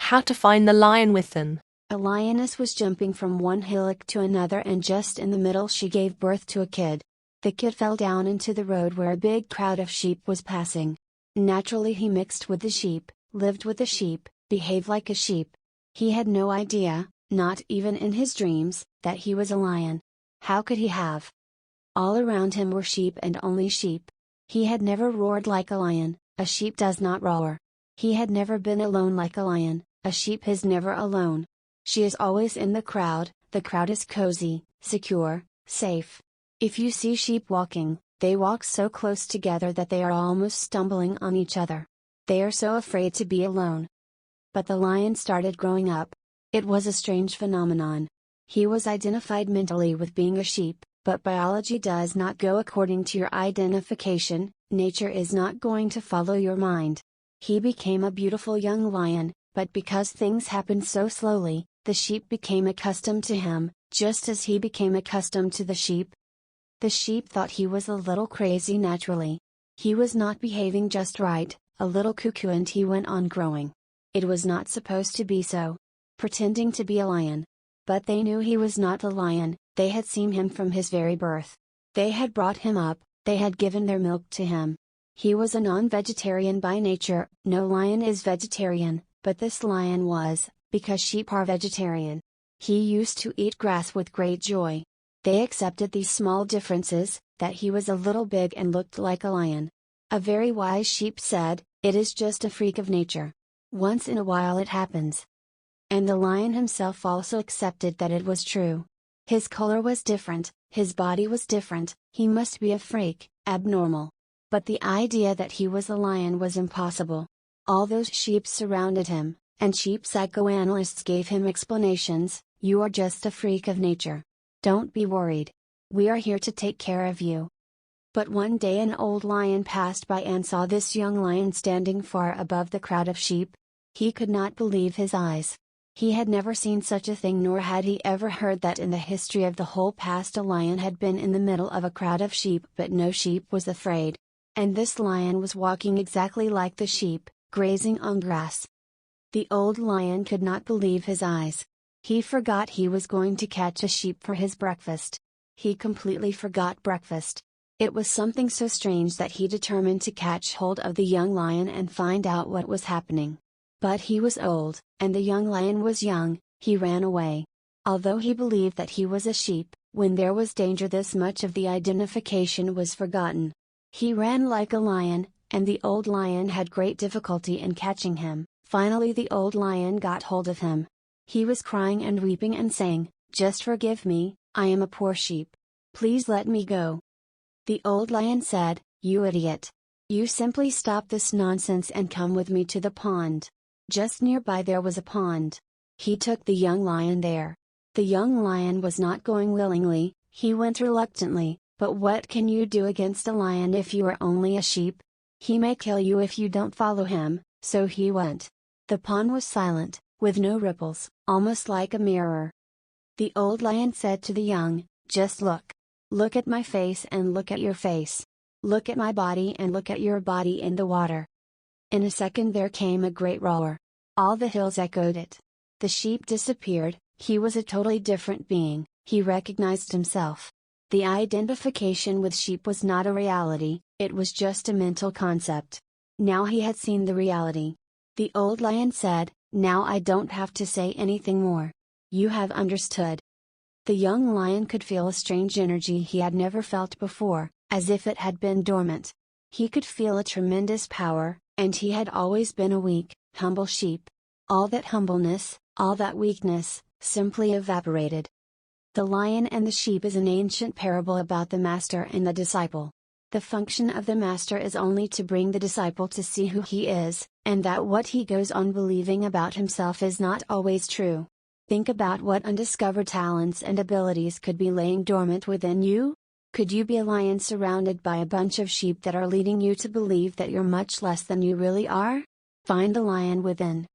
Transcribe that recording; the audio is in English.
How to find the lion within. A lioness was jumping from one hillock to another, and just in the middle she gave birth to a kid. The kid fell down into the road where a big crowd of sheep was passing. Naturally he mixed with the sheep, lived with the sheep, behaved like a sheep. He had no idea, not even in his dreams, that he was a lion. How could he have? All around him were sheep and only sheep. He had never roared like a lion, a sheep does not roar. He had never been alone like a lion, a sheep is never alone. She is always in the crowd is cozy, secure, safe. If you see sheep walking, they walk so close together that they are almost stumbling on each other. They are so afraid to be alone. But the lion started growing up. It was a strange phenomenon. He was identified mentally with being a sheep, but biology does not go according to your identification, nature is not going to follow your mind. He became a beautiful young lion, but because things happened so slowly, the sheep became accustomed to him, just as he became accustomed to the sheep. The sheep thought he was a little crazy naturally. He was not behaving just right, a little cuckoo, and he went on growing. It was not supposed to be so. Pretending to be a lion. But they knew he was not a lion, they had seen him from his very birth. They had brought him up, they had given their milk to him. He was a non-vegetarian by nature. No lion is vegetarian, but this lion was, because sheep are vegetarian. He used to eat grass with great joy. They accepted these small differences, that he was a little big and looked like a lion. A very wise sheep said, "It is just a freak of nature. Once in a while it happens." And the lion himself also accepted that it was true. His color was different, his body was different, he must be a freak, abnormal. But the idea that he was a lion was impossible. All those sheep surrounded him, and sheep psychoanalysts gave him explanations. "You are just a freak of nature. Don't be worried. We are here to take care of you." But one day an old lion passed by and saw this young lion standing far above the crowd of sheep. He could not believe his eyes. He had never seen such a thing, nor had he ever heard that in the history of the whole past a lion had been in the middle of a crowd of sheep, but no sheep was afraid. And this lion was walking exactly like the sheep, grazing on grass. The old lion could not believe his eyes. He forgot he was going to catch a sheep for his breakfast. He completely forgot breakfast. It was something so strange that he determined to catch hold of the young lion and find out what was happening. But he was old, and the young lion was young. He ran away. Although he believed that he was a sheep, when there was danger this much of the identification was forgotten. He ran like a lion, and the old lion had great difficulty in catching him. Finally the old lion got hold of him. He was crying and weeping and saying, "Just forgive me, I am a poor sheep. Please let me go." The old lion said, "You idiot. You simply stop this nonsense and come with me to the pond." Just nearby there was a pond. He took the young lion there. The young lion was not going willingly, he went reluctantly, but what can you do against a lion if you are only a sheep? He may kill you if you don't follow him, so he went. The pond was silent, with no ripples, almost like a mirror. The old lion said to the young, "Just look. Look at my face and look at your face. Look at my body and look at your body in the water." In a second there came a great roar. All the hills echoed it. The sheep disappeared. He was a totally different being. He recognized himself. The identification with sheep was not a reality, it was just a mental concept. Now he had seen the reality. The old lion said, "Now I don't have to say anything more. You have understood." The young lion could feel a strange energy he had never felt before, as if it had been dormant. He could feel a tremendous power, and he had always been a weak, humble sheep. All that humbleness, all that weakness, simply evaporated. The lion and the sheep is an ancient parable about the master and the disciple. The function of the master is only to bring the disciple to see who he is, and that what he goes on believing about himself is not always true. Think about what undiscovered talents and abilities could be laying dormant within you? Could you be a lion surrounded by a bunch of sheep that are leading you to believe that you're much less than you really are? Find the lion within.